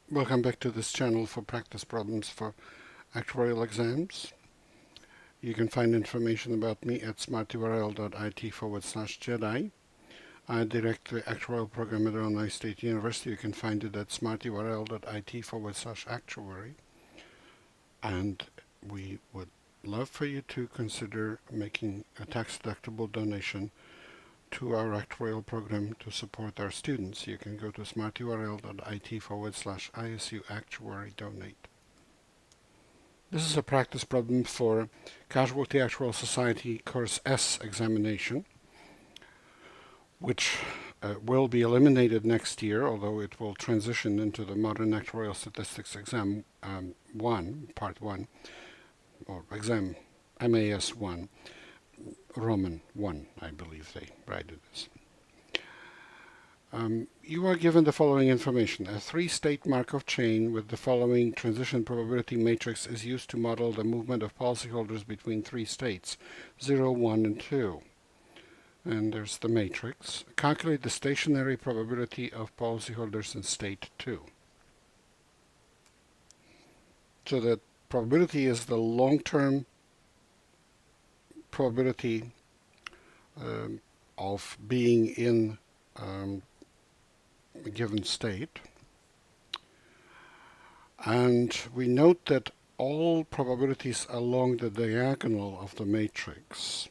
Welcome back to this channel for practice problems for actuarial exams. You can find information about me at smarturl.it/Jedi. I direct the actuarial program at Illinois State University. You can find it at smarturl.it/actuary. And we would love for you to consider making a tax-deductible donation to our actuarial program to support our students. You can go to smarturl.it/ISU actuary donate. This is a practice problem for Casualty Actuarial Society Course S examination, which will be eliminated next year, although it will transition into the Modern Actuarial Statistics Exam 1, Part 1, or Exam MAS 1, Roman 1, I believe they write it as. You are given the following information. A three-state Markov chain with the following transition probability matrix is used to model the movement of policyholders between three states, 0, 1, and 2. And there's the matrix. Calculate the stationary probability of policyholders in state 2. So the probability is the long-term probability of being in a given state. And we note that all probabilities along the diagonal of the matrix,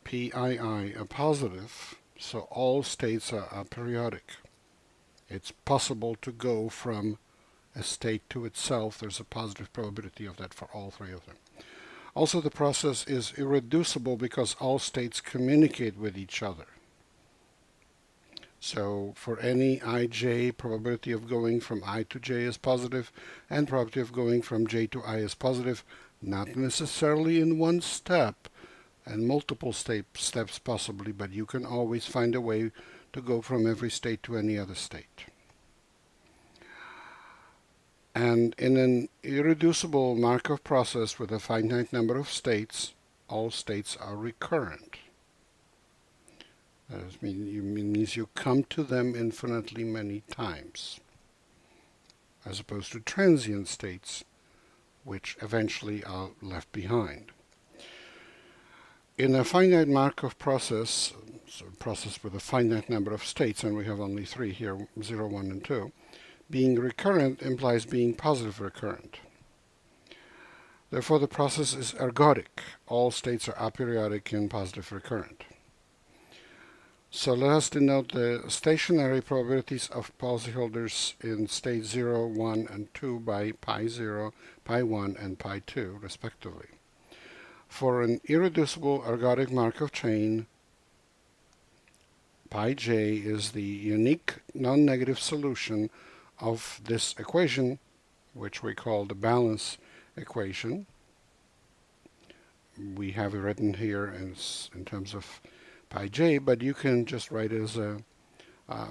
PII, are positive, so all states are aperiodic. It's possible to go from a state to itself. There's a positive probability of that for all three of them. Also, the process is irreducible because all states communicate with each other. So for any ij, probability of going from I to j is positive, and probability of going from j to I is positive, not necessarily in one step, and multiple steps possibly, but you can always find a way to go from every state to any other state. And in an irreducible Markov process with a finite number of states, all states are recurrent. That means you come to them infinitely many times, as opposed to transient states, which eventually are left behind. In a finite Markov process, so a process with a finite number of states, and we have only three here, 0, 1, and 2, being recurrent implies being positive recurrent. Therefore, the process is ergodic. All states are aperiodic and positive recurrent. So let us denote the stationary probabilities of policyholders in state 0, 1, and 2 by pi 0, pi 1, and pi 2, respectively. For an irreducible ergodic Markov chain, pi j is the unique non-negative solution of this equation, which we call the balance equation. We have it written here in terms of pi j, but you can just write it as a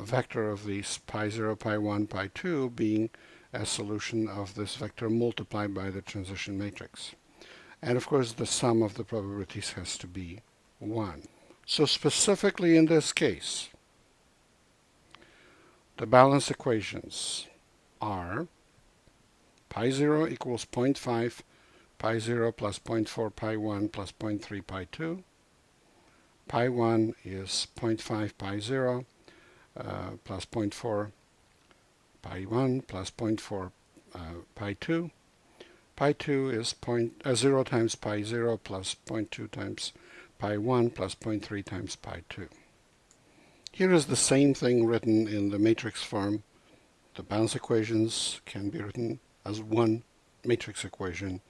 vector of these pi 0, pi 1, pi 2 being a solution of this vector multiplied by the transition matrix. And of course, the sum of the probabilities has to be 1. So specifically in this case, the balance equations are pi 0 equals 0.5 pi 0 plus 0.4 pi 1 plus 0.3 pi 2. Pi 1 is 0.5 pi 0 plus 0.4 pi 1 plus 0.4 pi 2. Pi 2 is 0 times pi 0 plus 0.2 times pi 1 plus 0.3 times pi 2. Here is the same thing written in the matrix form. The balance equations can be written as one matrix equation,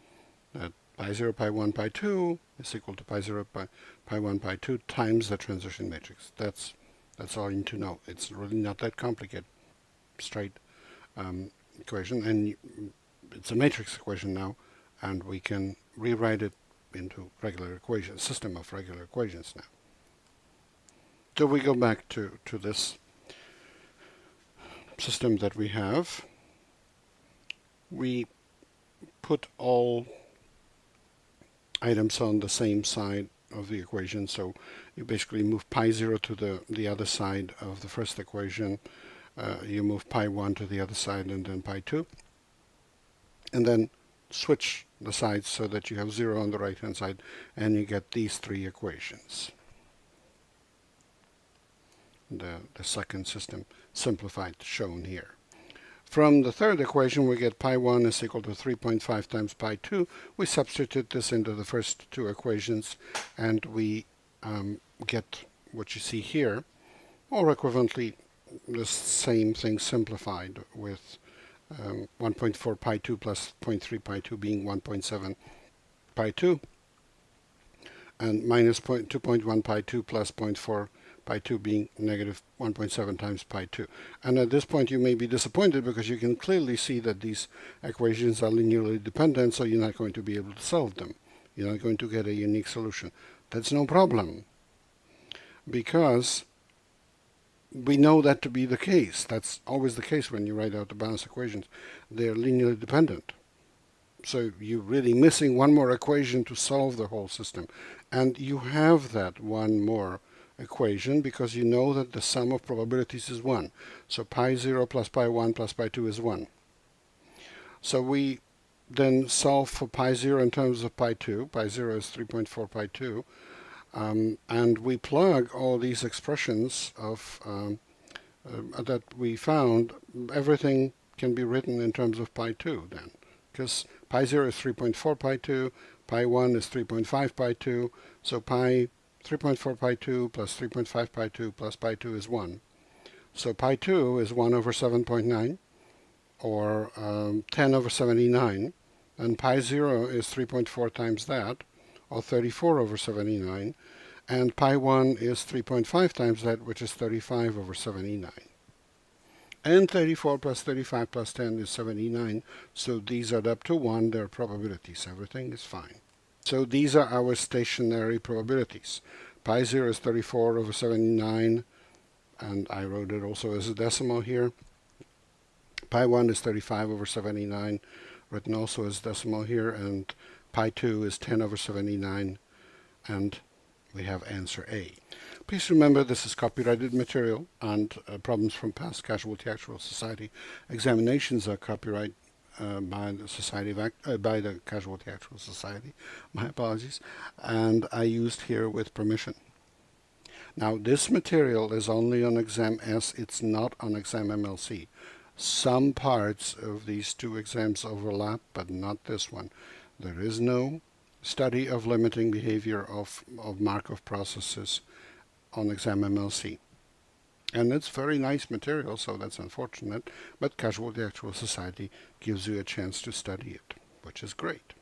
that pi 0, pi 1, pi 2 is equal to pi 0, pi 1, pi 2 times the transition matrix. That's all you need to know. It's really not that complicated. Straight equation, and it's a matrix equation now, and we can rewrite it into regular equation, system of regular equations now. So we go back to this system that we have. We put all items on the same side of the equation, so you basically move pi 0 to the other side of the first equation, you move pi 1 to the other side and then pi 2. And then switch the sides so that you have 0 on the right hand side and you get these three equations. The second system simplified shown here. From the third equation we get pi 1 is equal to 3.5 times pi 2. We substitute this into the first two equations and we get what you see here, or equivalently the same thing simplified with 1.4 pi 2 plus 0.3 pi 2 being 1.7 pi 2, and minus 2.1 pi 2 plus 0.4 pi 2 being negative 1.7 times pi 2. And at this point you may be disappointed because you can clearly see that these equations are linearly dependent, so you're not going to be able to solve them. You're not going to get a unique solution. That's no problem, because we know that to be the case. That's always the case when you write out the balanced equations. They're linearly dependent. So you're really missing one more equation to solve the whole system. And you have that one more equation because you know that the sum of probabilities is 1. So pi 0 plus pi 1 plus pi 2 is 1. So we then solve for pi 0 in terms of pi 2. Pi 0 is 3.4 pi 2. And we plug all these expressions of that we found. Everything can be written in terms of pi 2 then, because pi 0 is 3.4 pi 2, pi 1 is 3.5 pi 2, so pi 3.4 pi 2 plus 3.5 pi 2 plus pi 2 is 1. So pi 2 is 1 over 7.9, or 10 over 79, and pi 0 is 3.4 times that, or 34 over 79, and pi 1 is 3.5 times that, which is 35 over 79. And 34 plus 35 plus 10 is 79, so these add up to 1, they're probabilities. Everything is fine. So these are our stationary probabilities. Pi 0 is 34 over 79, and I wrote it also as a decimal here. Pi 1 is 35 over 79, written also as decimal here, and pi 2 is 10 over 79, and we have answer A. Please remember this is copyrighted material, and problems from past Casualty Actuarial Society examinations are copyright by the Casualty Actuarial Society. My apologies. And I used here with permission. Now this material is only on exam S, it's not on exam MLC. Some parts of these two exams overlap, but not this one. There is no study of limiting behavior of Markov processes on exam MLC. And it's very nice material, so that's unfortunate, but Casualty Actuarial Society gives you a chance to study it, which is great.